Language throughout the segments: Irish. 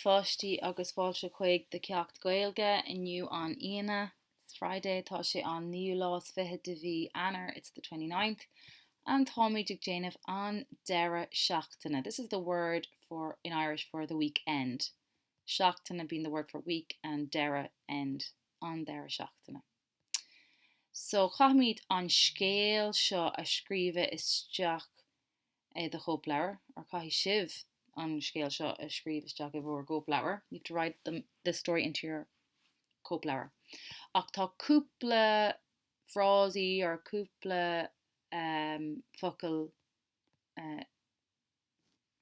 Fáistí agus fáilte chuig de ceacht Gaeilge inniu an Ina. It's Friday, tá sé an níú lás fiche de bhí anar, it's the 29th. And Tommy Janev an dera shachtana. This is the word for in Irish for the weekend. Shachtana being the word for week and dera end. An dera shachtana. So chaimid an scéal seo a scríbe isteach de chópleabhar or caithi sibh an scéal seo a scríb isteach I bhór gopleabhar. You have to write the story into your cópleabhar. Ach tá cúpla frásaí or cúpla focail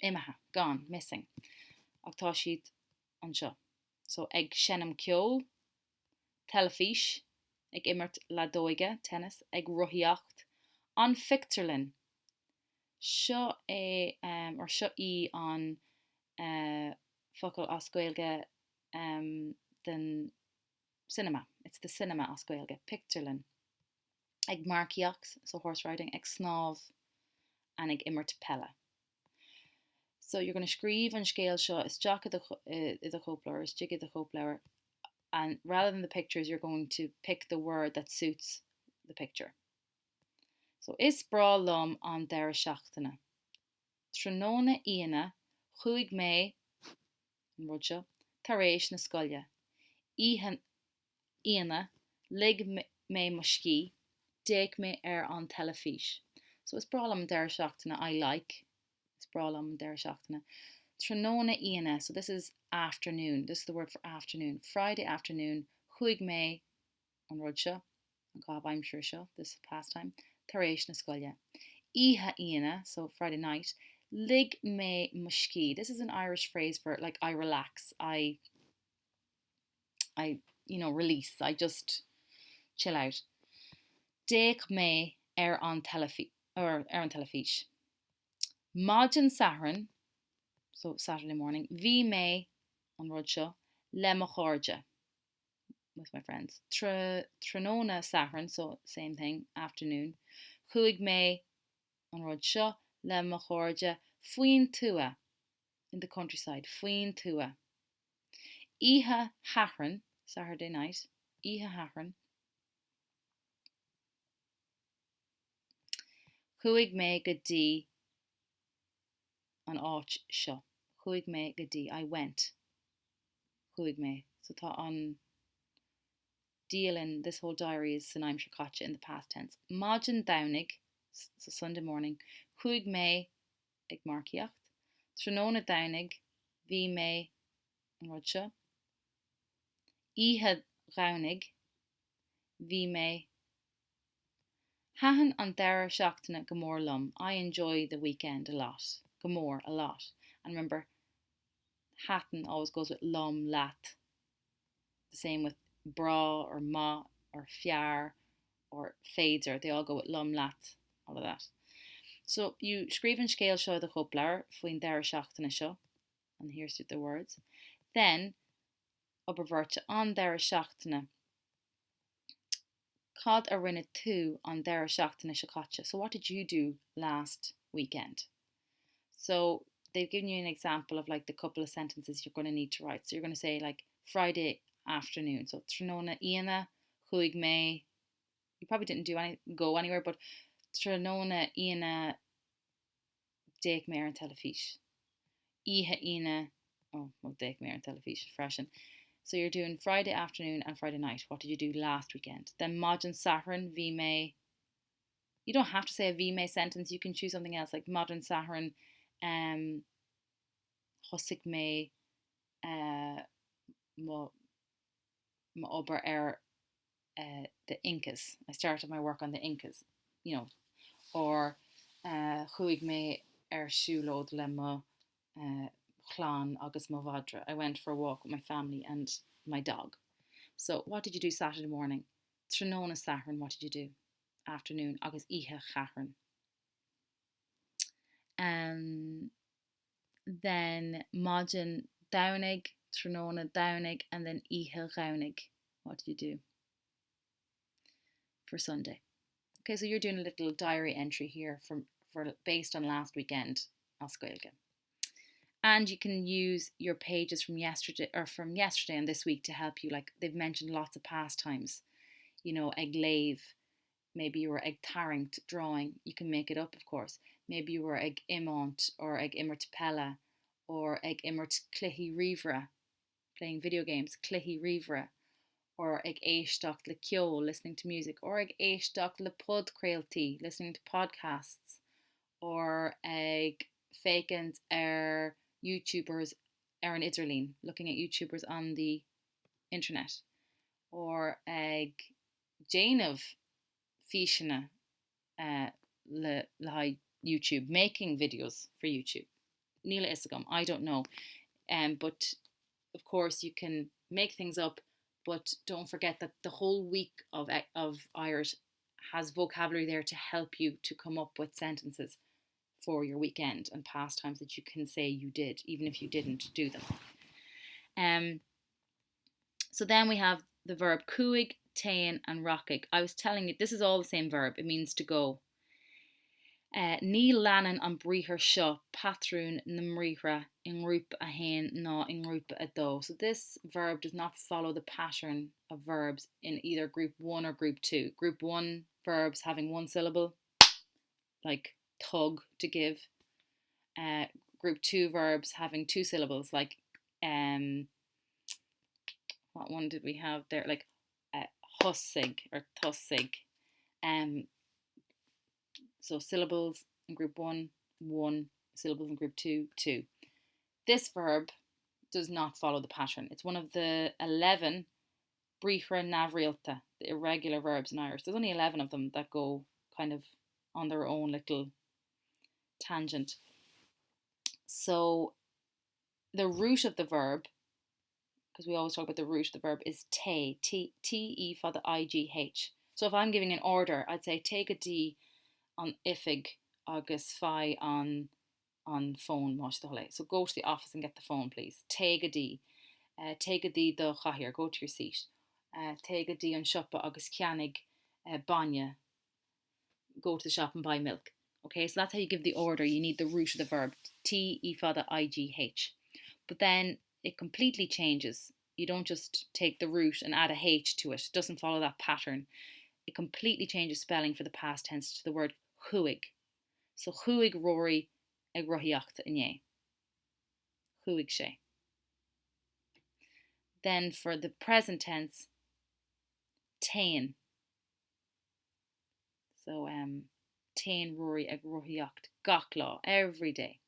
imethe gone, missing. Ach tá siad an seo. So ag seanam ceol, telefís, ag immert ladóige, tennis, ag ruthaíocht, an fictarlin. Seo é or seo í an focail as Gaeilge den cinema. It's the cinema as Gaeilge, picturelin. Ag marciacht, so horse riding, ag snáb, and ag immert pella. So you're going to scríb an scéal seo is jack the chópleabhar, is jig the chópleabhar, and rather than the pictures, you're going to pick the word that suits the picture. So is brá lom an dara seachtaine. Tróna íana, chuig mé, an rud seo, tar éis na scoile. Íhan íana, lig mé muscí, déag mé an telefís. So is brá lom an dara seachtaine I like. Is brá lom an dara seachtaine. Tróna íana, so this is afternoon. This is the word for afternoon. Friday afternoon, chuig mé, an rud seo, an gab I'm sure seo, this pastime, tar éis na scoile. Iha íana, so Friday night, lig mé muscí. This is an Irish phrase for like I relax, I release, I just chill out. Déag mé an telefís. Maidin Saharan, so Saturday morning, bhí mé an rud seo le mo chairde with my friends. Tróna Saharan, so same thing, afternoon. Chuig mé an rud seo le mo chairde faoin tua, in the countryside, faoin tua. Ihe Hahran, Saturday night, Ihe Hahran. Chuig mé go dtí an áit seo. Chuig mé go dtí, I went. Chuig mé. So tá an dealing, this whole diary is Sinaim Shakacha in the past tense. Maidin Downig, so Sunday morning. Chuig mé ag marciacht. Tróna Downig, bhí mé an rud seo. Ihe Raunig, bhí mé. Hahan an dara seachtaine go mór lom. I enjoy the weekend a lot. Go mór, a lot. And remember, Hatton always goes with lom, lat. The same with bra or ma or fiar or féidir. They all go with lom, lat, all of that. So you scríb an scéal seo de chópleabhar faoin dara seachtaine seo. And here's the words. Then, oberverte an dara seachtaine. Cad a rinne tú an dara seachtaine seacacha. So what did you do last weekend? So they've given you an example of like the couple of sentences you're going to need to write. So you're going to say like Friday afternoon. So tróna íana, chuig mé. You probably didn't go anywhere, but tróna íana, déag mé an telefís. Ihe íana, oh, well, déag mé an telefís, freshen. So you're doing Friday afternoon and Friday night. What did you do last weekend? Then Maidin Saharan, bhí mé. You don't have to say a bhí mé sentence. You can choose something else like Maidin Saharan, thosaigh mé mo obair the Incas. I started my work on the Incas, or chuig mé siúlód le mo chlán agus mo vadra. I went for a walk with my family and my dog. So what did you do Saturday morning? Tróna Saharan, what did you do? Afternoon, agus Ihe Chahran. Then Maidin Downig, Tróna Downig, and then Ihe Raunig. What did you do for Sunday? Okay, so you're doing a little diary entry here for based on last weekend as Gaeilge. And you can use your pages from yesterday and this week to help you. Like they've mentioned lots of pastimes, ag lave. Maybe you were ag tarringt drawing. You can make it up, of course. Maybe you were ag imont or ag immert pella or ag immert clihi rivra, playing video games, clihi rivra, or ag éisteacht le ceol, listening to music, or ag éisteacht le podcréalty, listening to podcasts, or ag fécant YouTubers an Idirlín, looking at YouTubers on the internet, or ag déanamh físeanna le YouTube, making videos for YouTube. Níla isagam, I don't know. But of course you can make things up, but don't forget that the whole week of Irish has vocabulary there to help you to come up with sentences for your weekend and pastimes that you can say you did, even if you didn't do them. So then we have the verb cuaig, tain, and rockig. I was telling you, this is all the same verb. It means to go. Ní leanan an bríthar seo patrún na mríthra in grúpa a hain ná in grúpa a dó. So this verb does not follow the pattern of verbs in either group 1 or group 2. Group 1 verbs having one syllable, like tug, to give. Group 2 verbs having 2 syllables, like what one did we have there? Like hussig or tussig. So syllables in group 1, 1. Syllables in group 2, 2. This verb does not follow the pattern. It's one of the 11 bríthra navrialta, the irregular verbs in Irish. There's only 11 of them that go kind of on their own little tangent. So the root of the verb, because we always talk about the root of the verb, is te, T-E for the I-G-H. So if I'm giving an order, I'd say take a D on ifig agus fi on phone much the whole. So go to the office and get the phone, please. Take a D do chahir, go to your seat. Take a D on shoppa agus cianig banya, go to the shop and buy milk. Okay, so that's how you give the order. You need the root of the verb, T-E for the I-G-H. But then it completely changes. You don't just take the root and add a H to it. It doesn't follow that pattern. It completely changes spelling for the past tense to the word chuig. So chuig rory ag rohiachta inye. Chuig sé. Then for the present tense, tain. So tain rory ag rohiacht, gachlaw, every day.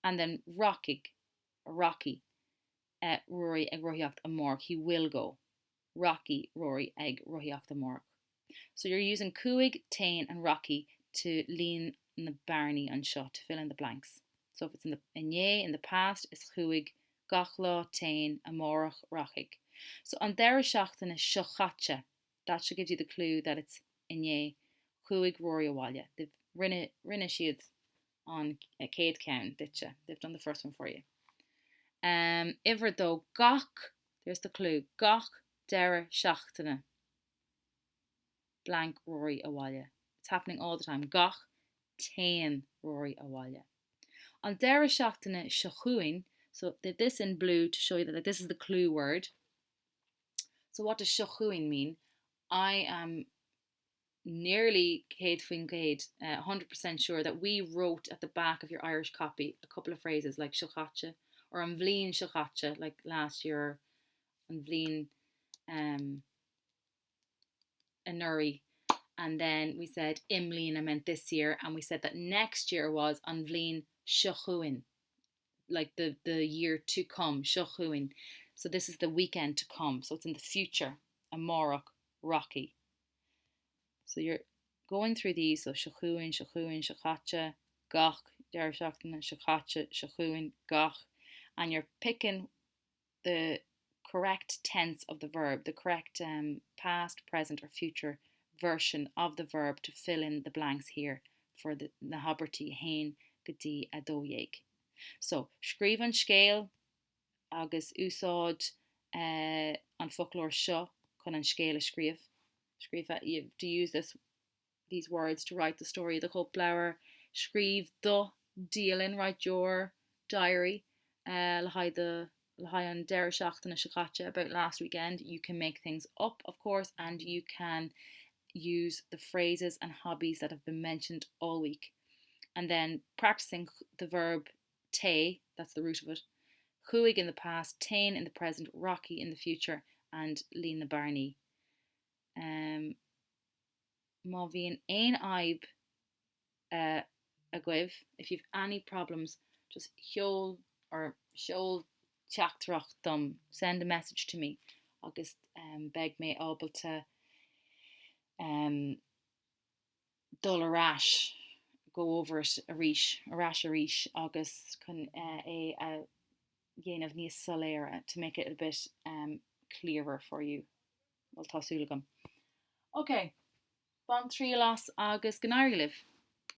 And then rocky, rory ag rohiacht amorg, he will go. Rocky rory ag rohiacht amorg. So you're using cuaig, tain, and rocky to lean in the barney and shot to fill in the blanks. So if it's in the inye in the past, it's chuig, gachlaw, tain, amorach, rochig. So an dera shachtan is shochacha. That should give you the clue that it's inye, chuig rory awalya. They've rinne shields on a Cade Count, ditcha. They've done the first one for you. Iver though gach, there's the clue. Gach dera shachtana. Blank rory awalya. It's happening all the time. Gach tain rory awalya. On dera shachtana shachuin, so did this in blue to show you that this is the clue word. So what does shachuin mean? I am nearly Cade fin Cade, 100% sure that we wrote at the back of your Irish copy a couple of phrases like shochacha or an bhlín shochacha, like last year, an bhlín anuri, and then we said imlín meant this year, and we said that next year was an bhlín shochuin, like the year to come, shochuin. So this is the weekend to come, so it's in the future. Amorach, rocky. So you're going through these, so shachuin, shachuin, shachacha, gach, dershachtan, shachacha, shachuin, gach, and you're picking the correct tense of the verb, the correct past, present, or future version of the verb to fill in the blanks here for the haberty, hain, gadi, adoyeg. So, scríb an scéal agus úsáid an folklore seo chun an scéal a scríb. You have to use these words to write the story of the Hope Flower. Scríb do díalin, write your diary le haid an deir seachtainna sicate about last weekend. You can make things up, of course, and you can use the phrases and hobbies that have been mentioned all week. And then practicing the verb te, that's the root of it, chuig in the past, tain in the present, rocky in the future, and lína barní. Má bhíonn aon aib a goibh, if you've any problems, just heol or sheol teachtrach dom, send a message to me. Agus beg me able to dul arás go over it arás a ríis agus chun é a dhéanamh níos soléire to make it a bit clearer for you. Well, tásúla gom. Okay, bon trí las agus gnáir live.